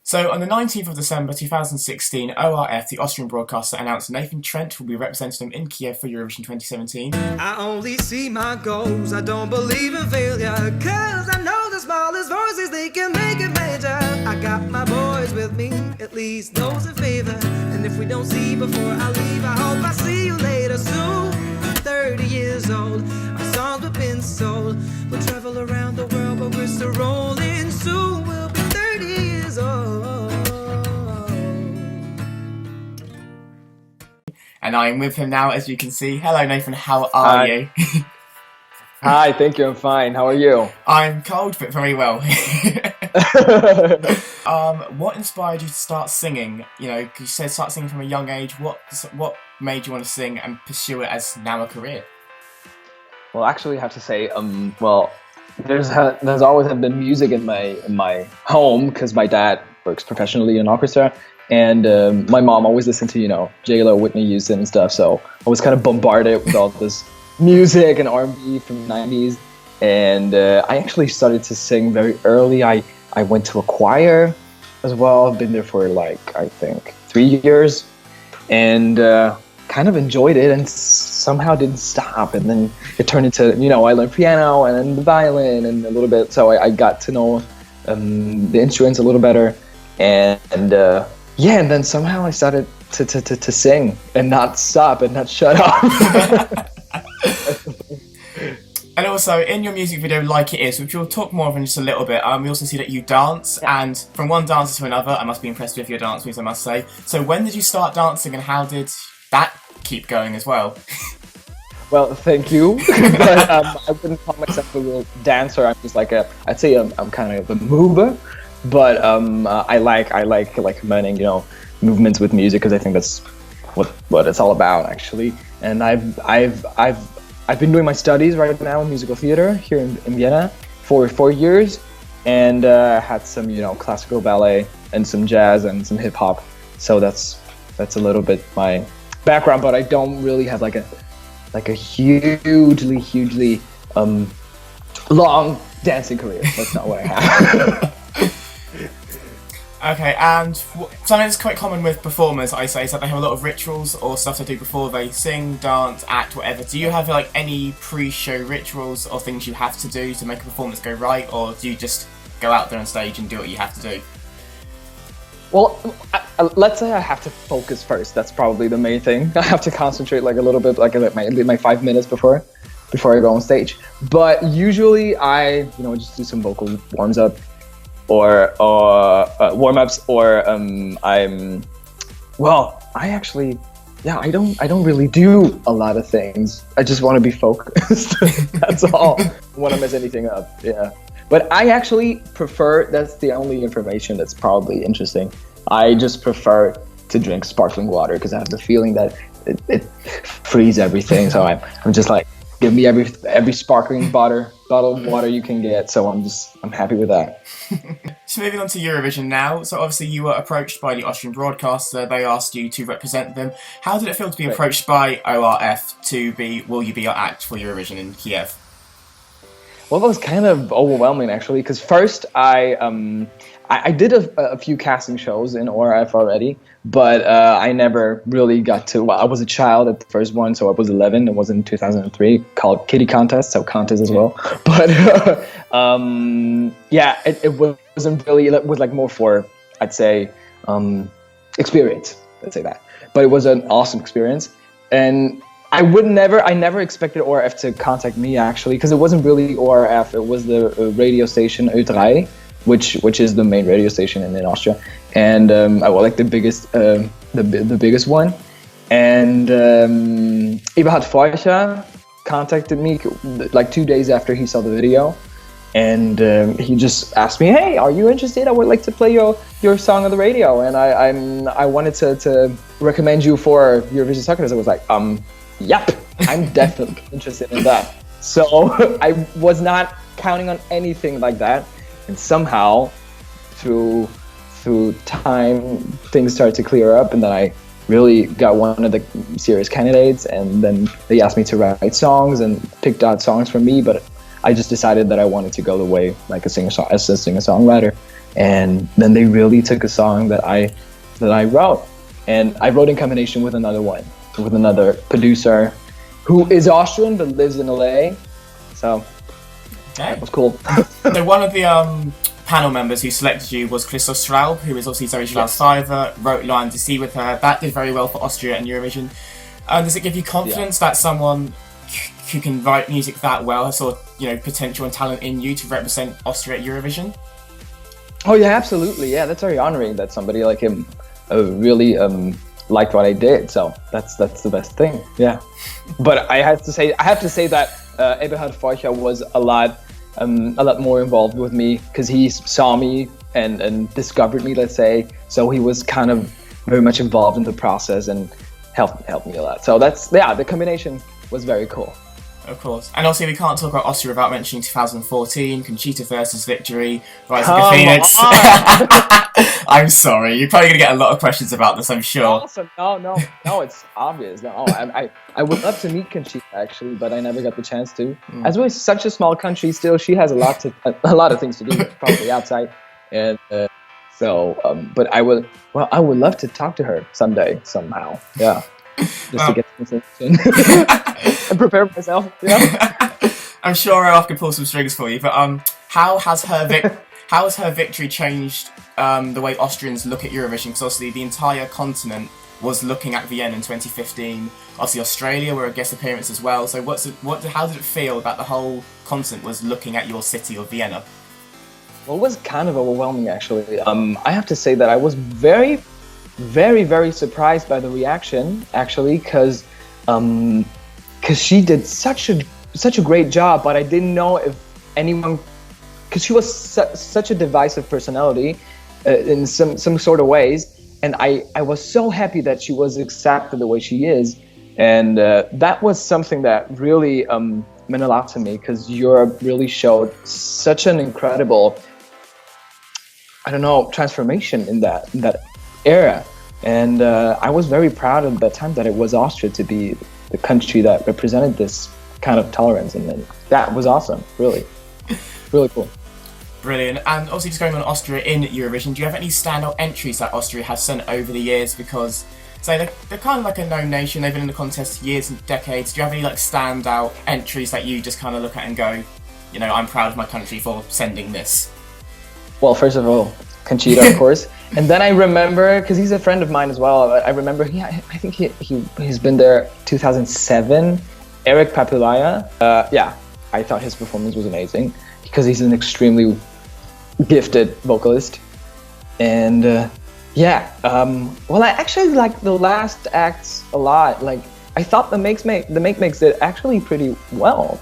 So on the 19th of December 2016, ORF, the Austrian broadcaster, announced Nathan Trent will be representing them in Kyiv for Eurovision 2017. I only see my goals, I don't believe in failure, cause I know the smallest voices, they can make it major. I got my boys with me, at least those in favor, and if we don't see before I leave, I hope I see you later soon. 30 years old, our songs have been sold, we'll travel around the world but we're still rolling, soon we'll be 30 years old. And I'm with him now, as you can see. Hello, Nathan. How are you? Hi, thank you. I'm fine. How are you? I'm cold, but very well. What inspired you to start singing? You know, 'cause you said start singing from a young age. What made you want to sing and pursue it as now a career? Well, actually, I have to say, there's always been music in my home because my dad works professionally in orchestra, and my mom always listened to J-Lo, Whitney Houston and stuff. So I was kind of bombarded with all this music and R&B from the 90s, and I actually started to sing very early. I went to a choir as well. I've been there for I think 3 years, and kind of enjoyed it and somehow didn't stop. And then it turned into, I learned piano and then the violin and a little bit. So I got to know the instruments a little better. And then somehow I started to sing and not stop and not shut up. And also, in your music video, Like It Is, which we'll talk more of in just a little bit, we also see that you dance, and from one dancer to another, I must be impressed with your dance moves, I must say. So when did you start dancing, and how did that keep going as well? Well, thank you. But I wouldn't call myself a real dancer. I'm just I'd say I'm kind of a mover. But I like combining, movements with music, because I think that's what it's all about, actually. And I've been doing my studies right now in musical theater here in Vienna for 4 years, and had some classical ballet and some jazz and some hip hop. So that's a little bit my background, but I don't really have like a hugely long dancing career. That's not what I have. Okay, and something that's quite common with performers, I say, is that they have a lot of rituals or stuff to do before they sing, dance, act, whatever. Do you have any pre-show rituals or things you have to do to make a performance go right, or do you just go out there on stage and do what you have to do? Well, let's say I have to focus first. That's probably the main thing. I have to concentrate a little bit, my 5 minutes before I go on stage. But usually I, just do some vocal warms up. Or warm-ups, or I don't really do a lot of things. I just want to be focused. That's all. I don't want to mess anything up. Yeah, but I actually prefer. That's the only information that's probably interesting. I just prefer to drink sparkling water because I have the feeling that it frees everything. So I'm just give me every sparkling bottle of water you can get. So I'm happy with that. So moving on to Eurovision now. So obviously you were approached by the Austrian broadcaster. They asked you to represent them. How did it feel to be approached by ORF will you be our act for Eurovision in Kyiv? Well, that was kind of overwhelming, actually, because first I did a few casting shows in ORF already, but I never really got to. Well, I was a child at the first one, so I was 11. It was in 2003, called Kitty Contest, so contest as well. But it wasn't really. It was more for, I'd say, experience. Let's say that. But it was an awesome experience, and I never expected ORF to contact me, actually, because it wasn't really ORF. It was the radio station Ö3, which is the main radio station in Austria, and the biggest one. And Eberhard Feucher contacted me 2 days after he saw the video, and he just asked me, "Hey, are you interested? I would like to play your song on the radio, and I wanted to recommend you for Eurovision Song Contest." I was like, yep, I'm definitely interested in that. So I was not counting on anything like that. And somehow, through time, things started to clear up, and then I really got one of the serious candidates, and then they asked me to write songs and picked out songs for me, but I just decided that I wanted to go the way as a singer-songwriter. And then they really took a song that I wrote, and I wrote in combination with another producer who is Austrian but lives in LA. So that was cool. So one of the panel members who selected you was Christoph Straub, who is obviously Zoe Straub's father, wrote Lion to Sea with her. That did very well for Austria and Eurovision. Does it give you confidence that someone who can write music that well has sort of, potential and talent in you to represent Austria at Eurovision? Oh yeah, absolutely. Yeah, that's very honoring that somebody like him really liked what I did. So that's the best thing. Yeah. But I have to say that Eberhard Feucher was a lot more involved with me, because he saw me and discovered me, let's say. So he was kind of very much involved in the process and helped me a lot. So the combination was very cool. Of course. And obviously we can't talk about Austria without mentioning 2014, Conchita Wurst's victory, Rise of the Phoenix. I'm sorry, you're probably going to get a lot of questions about this, I'm sure. Awesome. No, it's obvious. No, I would love to meet Conchita, actually, but I never got the chance to. As we're such a small country, still, she has a lot of things to do, probably outside. And but I would love to talk to her someday, somehow. Yeah. Just to get some information and prepare myself. I'm sure Ralph can pull some strings for you, but how has her victory changed the way Austrians look at Eurovision? Because obviously the entire continent was looking at Vienna in 2015. Obviously Australia were a guest appearance as well. So how did it feel that the whole continent was looking at your city of Vienna? Well, it was kind of overwhelming, actually. I have to say that I was very, very, very surprised by the reaction, actually, because she did such a great job, but I didn't know if anyone, because she was such a divisive personality in some sort of ways, and I was so happy that she was accepted the way she is, and that was something that really meant a lot to me, because Europe really showed such an incredible, transformation in that era. And I was very proud at that time that it was Austria to be the country that represented this kind of tolerance, and that was awesome, really, really cool. Brilliant. And obviously just going on Austria in Eurovision, do you have any standout entries that Austria has sent over the years? Because, they're kind of like a known nation, they've been in the contest years and decades. Do you have any standout entries that you just kind of look at and go, I'm proud of my country for sending this? Well, first of all, Conchita, of course. And then I remember, because he's a friend of mine as well, I remember, I think he's been there 2007, Eric Papilaya. I thought his performance was amazing, because he's an extremely gifted vocalist. And well, I actually like the last acts a lot. Like, I thought the Make did actually pretty well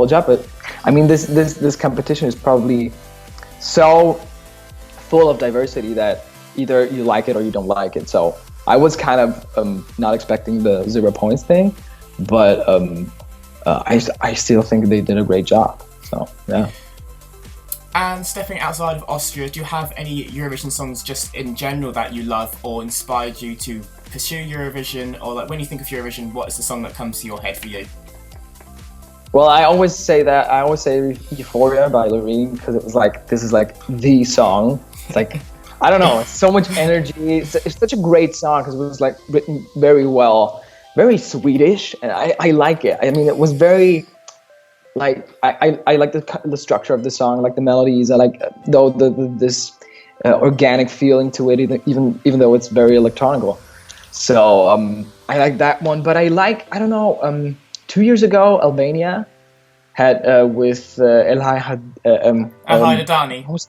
job. But I mean, this competition is probably so full of diversity that either you like it or you don't like it. So I was kind of not expecting the 0 points thing, but I still think they did a great job. So yeah. And stepping outside of Austria, do you have any Eurovision songs just in general that you love or inspired you to pursue Eurovision? Or when you think of Eurovision, what is the song that comes to your head for you? Well, I always say Euphoria by Loreen, because it was this is the song. It's I don't know, it's so much energy. It's such a great song, because it was written very well, very Swedish, and I like it. I mean, it was very I like the structure of the song, like the melodies. I like this organic feeling to it, even though it's very electronic. So I like that one, but I like 2 years ago Albania had with Elhaj Hadani.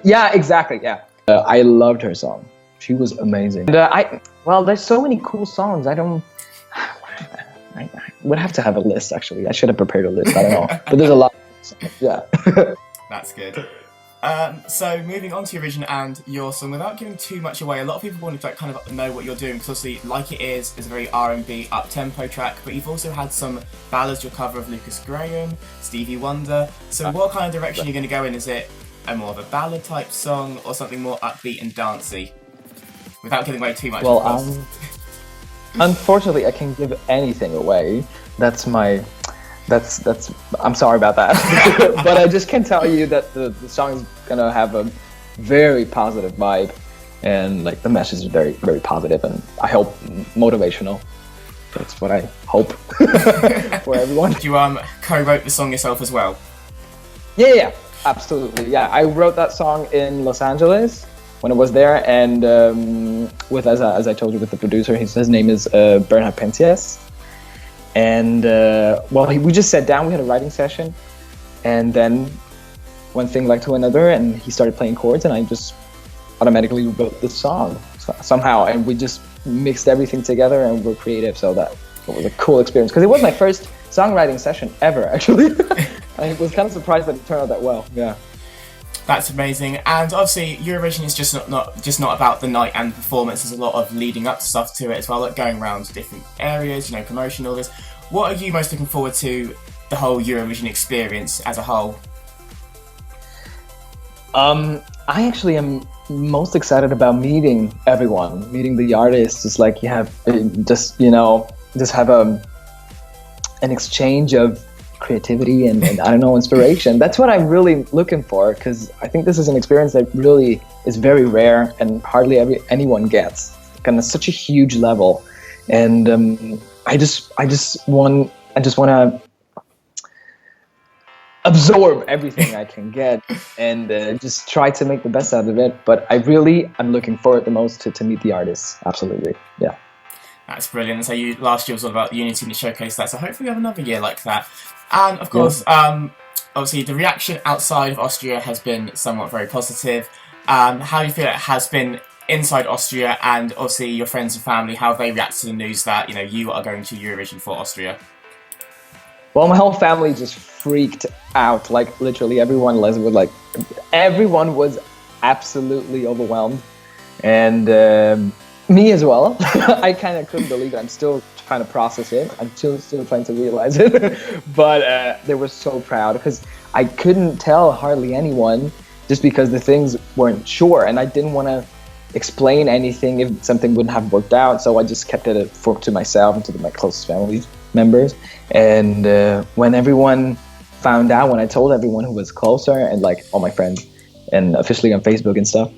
Yeah, exactly. Yeah, I loved her song. She was amazing. And there's so many cool songs. I would have to have a list, actually. I should have prepared a list. I don't know. But there's a lot. Yeah. That's good. So moving on to Eurovision and your song, without giving too much away, a lot of people wanted to kind of know what you're doing, because obviously Like It Is a very R&B up-tempo track, but you've also had some ballads, your cover of Lucas Graham, Stevie Wonder. So what kind of direction are you going to go in? Is it a more of a ballad type song or something more upbeat and dancey? Without giving away too much. Well, unfortunately, I can't give anything away. That's I'm sorry about that. But I just can tell you that the song is gonna have very positive vibe, and like the message is very, very positive, and I hope motivational. That's what I hope for everyone. You co-wrote the song yourself as well? Yeah, absolutely. Yeah, I wrote that song in Los Angeles when I was there, and with as I told you, with the producer, his name is Bernhard Penzias, and we just sat down. We had a writing session, and then one thing led to another, and he started playing chords, and I just automatically wrote the song somehow, and we just mixed everything together and we're creative. So that was a cool experience because it was my first songwriting session ever, actually. I was kind of surprised that it turned out that well. Yeah, that's amazing. And obviously Eurovision is just not about the night and performance. There's a lot of leading up stuff to it as well, like going around to different areas, promotion, all this. What are you most looking forward to the whole Eurovision experience as a whole? I actually am most excited about meeting everyone, meeting the artists. Just like you have, just have an exchange of creativity and I don't know, inspiration. That's what I'm really looking for, because I think this is an experience that really is very rare and hardly anyone gets, kind of such a huge level. And I just want to absorb everything I can get and just try to make the best out of it. But I'm looking forward the most to meet the artists. Absolutely, yeah. That's brilliant. So last year was all about unity and the showcase that. So hopefully we have another year like that. And of course, obviously the reaction outside of Austria has been somewhat very positive. How do you feel it has been inside Austria, and obviously your friends and family, how they react to the news that you are going to Eurovision for Austria? Well, my whole family just freaked out. Like literally everyone was absolutely overwhelmed, and me as well. I kind of couldn't believe it. I'm still trying to process it. I'm still trying to realize it. But they were so proud because I couldn't tell hardly anyone just because the things weren't sure, and I didn't want to explain anything if something wouldn't have worked out. So I just kept it to myself and to my closest family members. And when everyone found out, when I told everyone who was closer and like all my friends and officially on Facebook and stuff,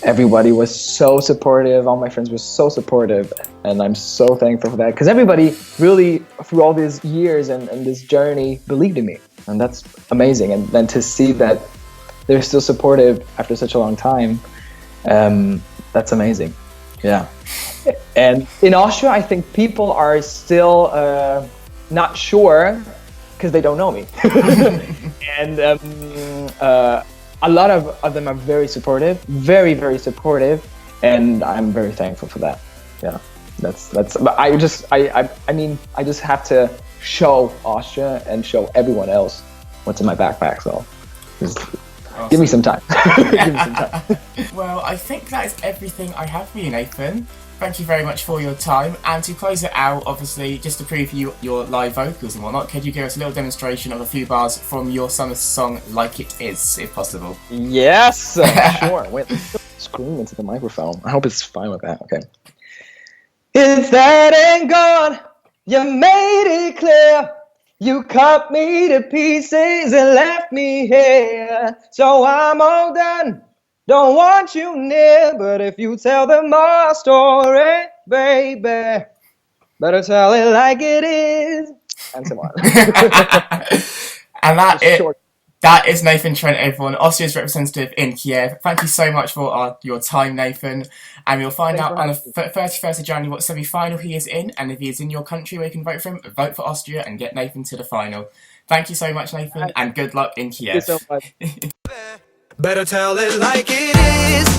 everybody was so supportive. All my friends were so supportive, and I'm so thankful for that, because everybody really through all these years and this journey believed in me, and that's amazing. And then to see that they're still supportive after such a long time, that's amazing. Yeah. And in Austria, I think people are still not sure because they don't know me. And a lot of them are very supportive, very, very supportive, and I'm very thankful for that. Yeah, that's. But I just have to show Austria and show everyone else what's in my backpack. So just awesome. Give me some time. Give me some time. Well, I think that is everything I have for you, Nathan. Thank you very much for your time. And to close it out, obviously, just to preview your live vocals and whatnot, could you give us a little demonstration of a few bars from your summer song, Like It Is, if possible? Yes, sure. Wait, let's scream into the microphone. I hope it's fine with that. Okay. If that ain't gone, you made it clear. You cut me to pieces and left me here. So I'm all done. Don't want you near, but if you tell them our story, baby, better tell it like it is. And so on. And that is Nathan Trent, everyone, Austria's representative in Kyiv. Thank you so much for your time, Nathan. And we'll find out on the 31st of January what semi-final he is in, and if he is in your country where you can vote for him, vote for Austria and get Nathan to the final. Thank you so much, Nathan, and good luck in Kyiv. Thank you so much. Better tell it like it is.